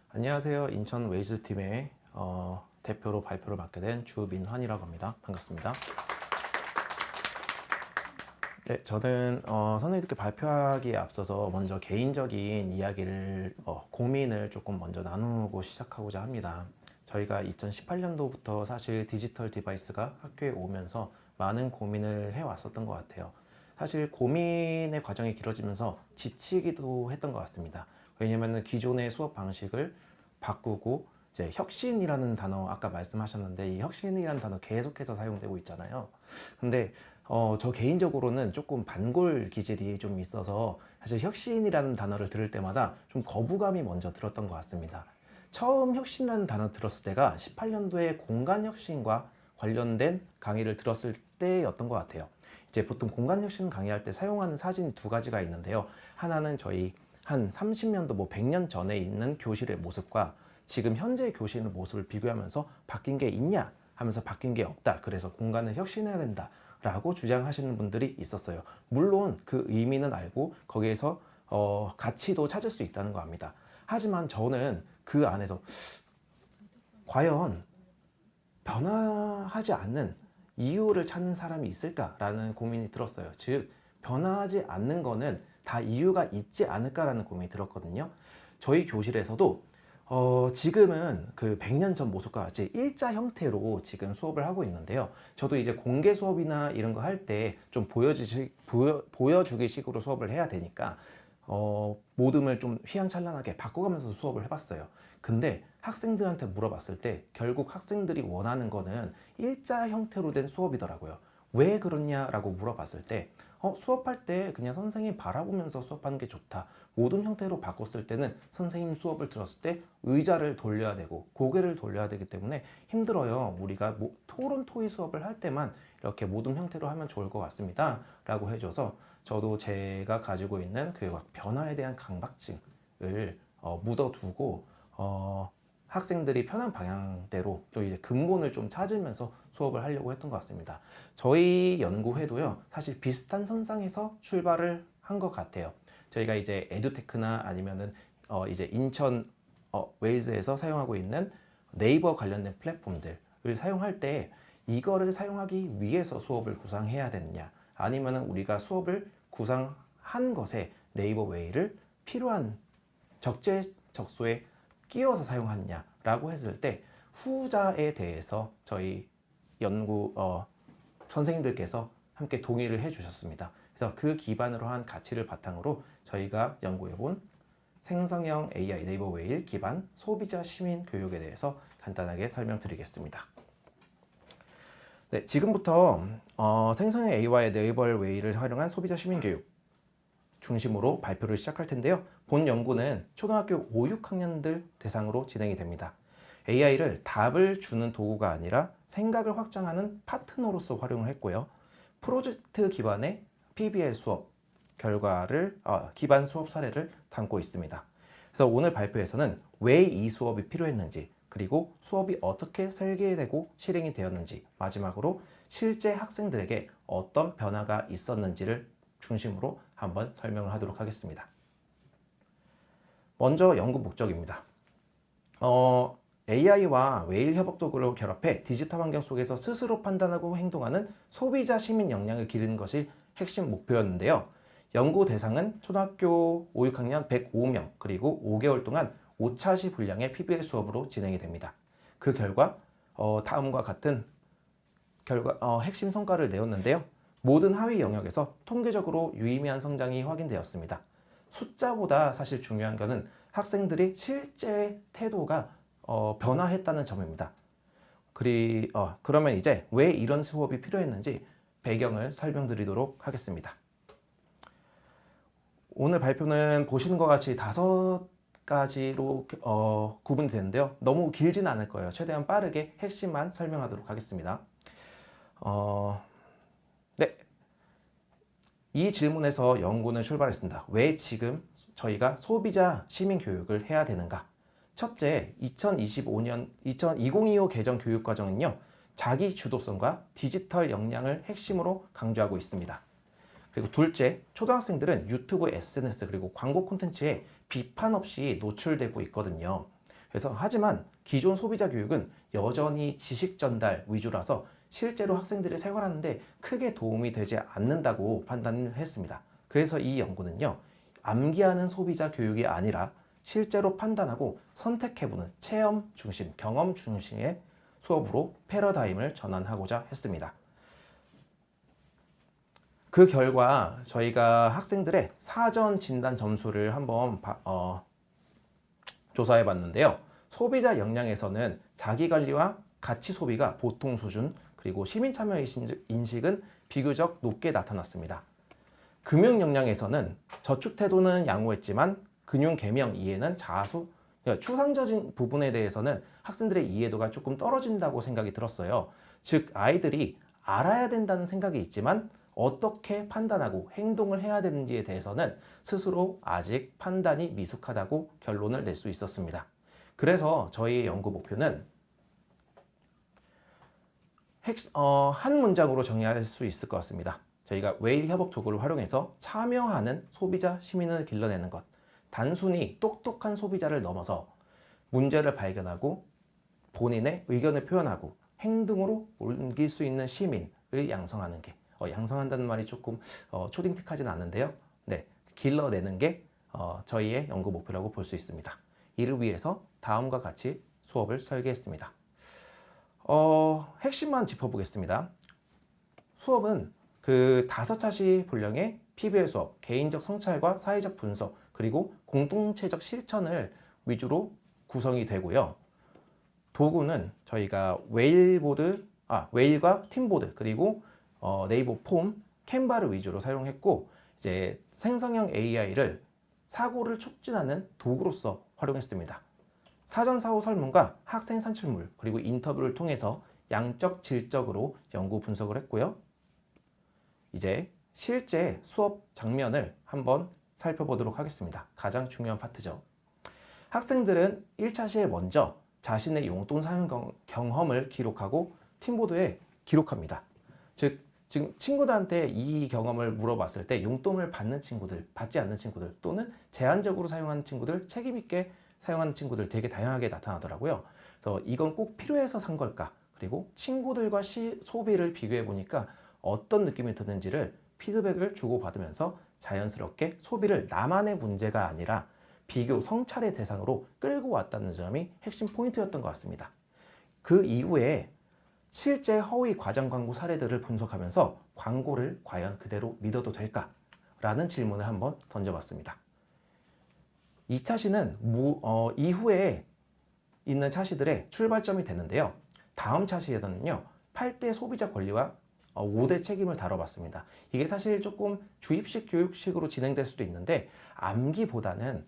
안녕하세요. 인천 웨이즈팀의 대표로 발표를 맡게 된 주민환이라고 합니다. 반갑습니다. 네, 저는 선생님들께 발표하기에 앞서서 먼저 개인적인 이야기를 고민을 조금 먼저 나누고 시작하고자 합니다. 저희가 2018년도부터 사실 디지털 디바이스가 학교에 오면서 많은 고민을 해왔었던 것 같아요. 사실 고민의 과정이 길어지면서 지치기도 했던 것 같습니다. 왜냐하면 기존의 수업 방식을 바꾸고 이제 혁신이라는 단어 아까 말씀하셨는데 이 혁신이라는 단어 계속해서 사용되고 있잖아요. 근데 저 개인적으로는 조금 반골 기질이 좀 있어서 사실 혁신이라는 단어를 들을 때마다 좀 거부감이 먼저 들었던 것 같습니다. 처음 혁신이라는 단어 들었을 때가 18년도에 공간혁신과 관련된 강의를 들었을 때였던 것 같아요. 이제 보통 공간혁신 강의할 때 사용하는 사진이 두 가지가 있는데요. 하나는 저희 한 30년도 뭐 100년 전에 있는 교실의 모습과 지금 현재 교실의 모습을 비교하면서 바뀐 게 있냐 하면서 바뀐 게 없다. 그래서 공간을 혁신해야 된다 라고 주장하시는 분들이 있었어요. 물론 그 의미는 알고 거기에서 가치도 찾을 수 있다는 거 압니다. 하지만 저는 그 안에서 과연 변화하지 않는 이유를 찾는 사람이 있을까라는 고민이 들었어요. 즉 변화하지 않는 거는 다 이유가 있지 않을까라는 고민이 들었거든요. 저희 교실에서도 지금은 그 100년 전 모습과 같이 일자 형태로 지금 수업을 하고 있는데요. 저도 이제 공개 수업이나 이런 거 할 때 좀 보여주기 식으로 수업을 해야 되니까 모둠을 좀 휘황찬란하게 바꿔가면서 수업을 해봤어요. 근데 학생들한테 물어봤을 때 결국 학생들이 원하는 거는 일자 형태로 된 수업이더라고요. 왜 그러냐라고 물어봤을 때 수업할 때 그냥 선생님 바라보면서 수업하는 게 좋다. 모든 형태로 바꿨을 때는 선생님 수업을 들었을 때 의자를 돌려야 되고 고개를 돌려야 되기 때문에 힘들어요. 우리가 토론 토의 수업을 할 때만 이렇게 모든 형태로 하면 좋을 것 같습니다. 라고 해줘서 저도 제가 가지고 있는 그 변화에 대한 강박증을 묻어두고 학생들이 편한 방향대로 또 이제 근본을 좀 찾으면서 수업을 하려고 했던 것 같습니다. 저희 연구회도요, 사실 비슷한 선상에서 출발을 한 것 같아요. 저희가 이제 에듀테크나 아니면은 이제 인천 웨이즈에서 사용하고 있는 네이버 관련된 플랫폼들을 사용할 때 이거를 사용하기 위해서 수업을 구상해야 되느냐, 아니면은 우리가 수업을 구상한 것에 네이버 웨이를 필요한 적재적소에 끼워서 사용하느냐라고 했을 때 후자에 대해서 저희 연구 선생님들께서 함께 동의를 해주셨습니다. 그래서 그 기반으로 한 가치를 바탕으로 저희가 연구해본 생성형 AI 네이버 웨일 기반 소비자 시민 교육에 대해서 간단하게 설명드리겠습니다. 네, 지금부터 생성형 AI와 네이버 웨일을 활용한 소비자 시민 교육 중심으로 발표를 시작할 텐데요. 본 연구는 초등학교 5, 6학년들 대상으로 진행이 됩니다. AI를 답을 주는 도구가 아니라 생각을 확장하는 파트너로서 활용을 했고요. 프로젝트 기반의 PBL 수업 결과를 기반 수업 사례를 담고 있습니다. 그래서 오늘 발표에서는 왜 이 수업이 필요했는지, 그리고 수업이 어떻게 설계되고 실행이 되었는지, 마지막으로 실제 학생들에게 어떤 변화가 있었는지를 중심으로 한번 설명을 하도록 하겠습니다. 먼저 연구 목적입니다. AI와 웨일 협업 도구를 결합해 디지털 환경 속에서 스스로 판단하고 행동하는 소비자 시민 역량을 기르는 것이 핵심 목표였는데요. 연구 대상은 초등학교 5, 6학년 105명, 그리고 5개월 동안 5차시 분량의 PBL 수업으로 진행이 됩니다. 그 결과 다음과 같은 핵심 성과를 내었는데요. 모든 하위 영역에서 통계적으로 유의미한 성장이 확인되었습니다. 숫자보다 사실 중요한 것은 학생들이 실제 태도가 변화했다는 점입니다. 그러면 이제 왜 이런 수업이 필요했는지 배경을 설명드리도록 하겠습니다. 오늘 발표는 보시는 것 같이 5가지로 구분되는데요. 너무 길지는 않을 거예요. 최대한 빠르게 핵심만 설명하도록 하겠습니다. 네. 이 질문에서 연구는 출발했습니다. 왜 지금 저희가 소비자 시민 교육을 해야 되는가? 첫째, 2025 개정 교육과정은요, 자기 주도성과 디지털 역량을 핵심으로 강조하고 있습니다. 그리고 둘째, 초등학생들은 유튜브, SNS 그리고 광고 콘텐츠에 비판 없이 노출되고 있거든요. 그래서 하지만 기존 소비자 교육은 여전히 지식 전달 위주라서 실제로 학생들이 생활하는데 크게 도움이 되지 않는다고 판단을 했습니다. 그래서 이 연구는요, 암기하는 소비자 교육이 아니라 실제로 판단하고 선택해보는 체험 중심, 경험 중심의 수업으로 패러다임을 전환하고자 했습니다. 그 결과 저희가 학생들의 사전 진단 점수를 한번 조사해 봤는데요. 소비자 역량에서는 자기관리와 가치 소비가 보통 수준, 그리고 시민 참여 인식은 비교적 높게 나타났습니다. 금융 역량에서는 저축 태도는 양호했지만 금융 개명 이해는 그러니까 추상적인 부분에 대해서는 학생들의 이해도가 조금 떨어진다고 생각이 들었어요. 즉, 아이들이 알아야 된다는 생각이 있지만 어떻게 판단하고 행동을 해야 되는지에 대해서는 스스로 아직 판단이 미숙하다고 결론을 낼 수 있었습니다. 그래서 저희의 연구 목표는 한 문장으로 정의할 수 있을 것 같습니다. 저희가 웨일 협업 도구를 활용해서 참여하는 소비자 시민을 길러내는 것. 단순히 똑똑한 소비자를 넘어서 문제를 발견하고 본인의 의견을 표현하고 행동으로 옮길 수 있는 시민을 양성하는 게, 양성한다는 말이 조금 초딩틱하진 않는데요. 네, 길러내는 게 저희의 연구 목표라고 볼 수 있습니다. 이를 위해서 다음과 같이 수업을 설계했습니다. 핵심만 짚어보겠습니다. 수업은 그 5차시 분량의 PBL 수업, 개인적 성찰과 사회적 분석, 그리고 공동체적 실천을 위주로 구성이 되고요. 도구는 저희가 웨일과 팀보드, 그리고 네이버 폼, 캔바를 위주로 사용했고, 이제 생성형 AI를 사고를 촉진하는 도구로서 활용했습니다. 사전 사후 설문과 학생 산출물, 그리고 인터뷰를 통해서 양적, 질적으로 연구 분석을 했고요. 이제 실제 수업 장면을 한번 살펴보도록 하겠습니다. 가장 중요한 파트죠. 학생들은 1차 시에 먼저 자신의 용돈 사용 경험을 기록하고 팀보드에 기록합니다. 즉, 지금 친구들한테 이 경험을 물어봤을 때 용돈을 받는 친구들, 받지 않는 친구들, 또는 제한적으로 사용하는 친구들, 책임있게 사용하는 친구들 되게 다양하게 나타나더라고요. 그래서 이건 꼭 필요해서 산 걸까? 그리고 친구들과 소비를 비교해 보니까 어떤 느낌이 드는지를 피드백을 주고받으면서 자연스럽게 소비를 나만의 문제가 아니라 비교, 성찰의 대상으로 끌고 왔다는 점이 핵심 포인트였던 것 같습니다. 그 이후에 실제 허위 과장 광고 사례들을 분석하면서 광고를 과연 그대로 믿어도 될까? 라는 질문을 한번 던져봤습니다. 2차 시는 이후에 있는 차시들의 출발점이 되는데요. 다음 차시에서는요, 8대 소비자 권리와 5대 책임을 다뤄봤습니다. 이게 사실 조금 주입식 교육식으로 진행될 수도 있는데 암기보다는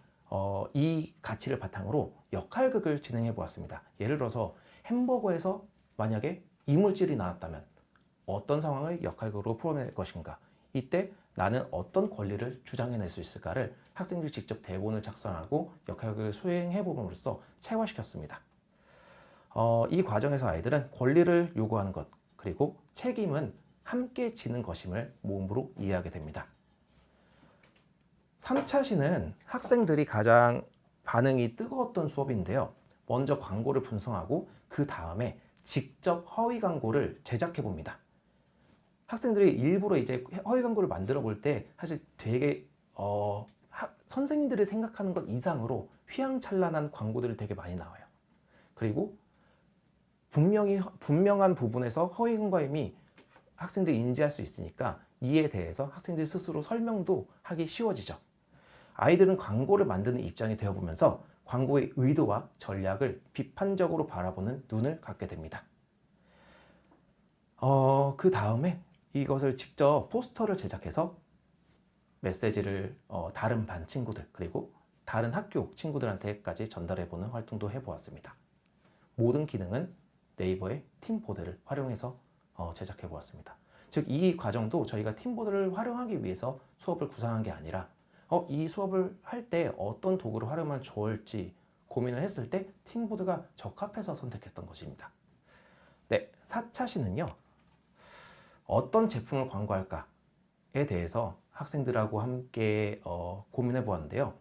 이 가치를 바탕으로 역할극을 진행해 보았습니다. 예를 들어서 햄버거에서 만약에 이물질이 나왔다면 어떤 상황을 역할극으로 풀어낼 것인가, 이때 나는 어떤 권리를 주장해낼 수 있을까를 학생들이 직접 대본을 작성하고 역할극을 수행해 봄으로써 체화시켰습니다. 이 과정에서 아이들은 권리를 요구하는 것, 그리고 책임은 함께 지는 것임을 몸으로 이해하게 됩니다. 3차 시는 학생들이 가장 반응이 뜨거웠던 수업인데요. 먼저 광고를 분석하고 그 다음에 직접 허위 광고를 제작해 봅니다. 학생들이 일부러 이제 허위 광고를 만들어 볼 때 사실 되게 선생님들이 생각하는 것 이상으로 휘황찬란한 광고들이 되게 많이 나와요. 그리고 분명한 부분에서 허위 광고임이 학생들이 인지할 수 있으니까 이에 대해서 학생들이 스스로 설명도 하기 쉬워지죠. 아이들은 광고를 만드는 입장이 되어보면서 광고의 의도와 전략을 비판적으로 바라보는 눈을 갖게 됩니다. 그 다음에 이것을 직접 포스터를 제작해서 메시지를 다른 반 친구들, 그리고 다른 학교 친구들한테까지 전달해보는 활동도 해보았습니다. 모든 기능은 네이버의 팀보드를 활용해서 제작해보았습니다. 즉, 이 과정도 저희가 팀보드를 활용하기 위해서 수업을 구상한 게 아니라 이 수업을 할 때 어떤 도구를 활용하면 좋을지 고민을 했을 때 팀보드가 적합해서 선택했던 것입니다. 네, 4차 시는요, 어떤 제품을 광고할까에 대해서 학생들하고 함께 고민해 보았는데요.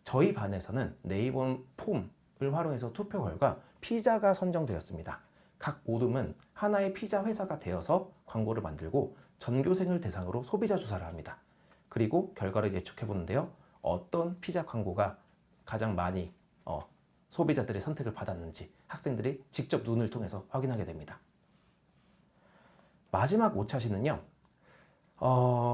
저희 반에서는 네이버 폼을 활용해서 투표 결과 피자가 선정되었습니다. 각 오름은 하나의 피자 회사가 되어서 광고를 만들고 전교생을 대상으로 소비자 조사를 합니다. 그리고 결과를 예측해 보는데요. 어떤 피자 광고가 가장 많이 소비자들의 선택을 받았는지 학생들이 직접 눈을 통해서 확인하게 됩니다. 마지막 5차시는요.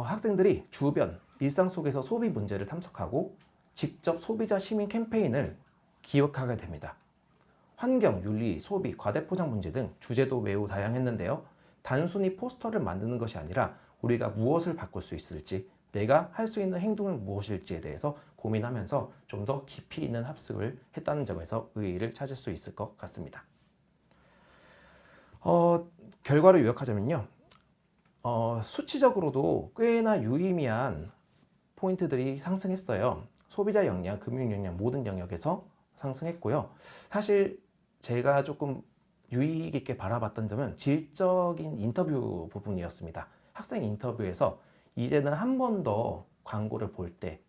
학생들이 주변, 일상 속에서 소비 문제를 탐색하고 직접 소비자 시민 캠페인을 기획하게 됩니다. 환경, 윤리, 소비, 과대포장 문제 등 주제도 매우 다양했는데요. 단순히 포스터를 만드는 것이 아니라 우리가 무엇을 바꿀 수 있을지, 내가 할 수 있는 행동은 무엇일지에 대해서 고민하면서 좀 더 깊이 있는 학습을 했다는 점에서 의의를 찾을 수 있을 것 같습니다. 결과를 요약하자면요. 수치적으로도 꽤나 유의미한 포인트들이 상승했어요. 소비자 역량, 금융 역량 모든 영역에서 상승했고요. 사실 제가 조금 유의 깊게 바라봤던 점은 질적인 인터뷰 부분이었습니다. 학생 인터뷰에서 이제는 한 번 더 광고를 볼 때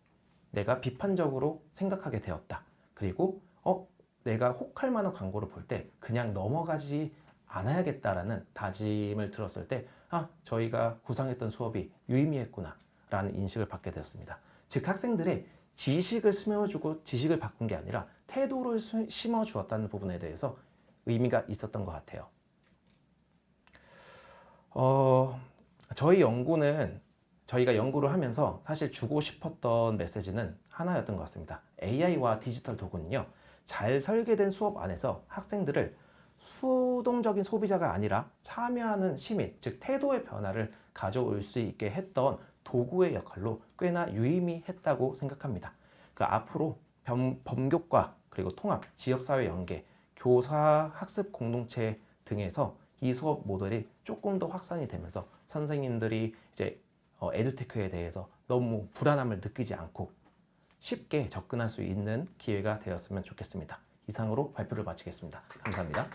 내가 비판적으로 생각하게 되었다. 그리고 내가 혹할 만한 광고를 볼 때 그냥 넘어가지 않아야겠다라는 다짐을 들었을 때 저희가 구상했던 수업이 유의미했구나 라는 인식을 받게 되었습니다. 즉 학생들의 지식을 심어주고 지식을 바꾼 게 아니라 태도를 심어주었다는 부분에 대해서 의미가 있었던 것 같아요. 저희가 연구를 하면서 사실 주고 싶었던 메시지는 하나였던 것 같습니다. AI와 디지털 도구는요, 잘 설계된 수업 안에서 학생들을 수동적인 소비자가 아니라 참여하는 시민, 즉 태도의 변화를 가져올 수 있게 했던 도구의 역할로 꽤나 유의미했다고 생각합니다. 앞으로 범교과 그리고 통합, 지역사회 연계, 교사 학습 공동체 등에서 이 수업 모델이 조금 더 확산이 되면서 선생님들이 이제 에듀테크에 대해서 너무 불안함을 느끼지 않고 쉽게 접근할 수 있는 기회가 되었으면 좋겠습니다. 이상으로 발표를 마치겠습니다. 감사합니다.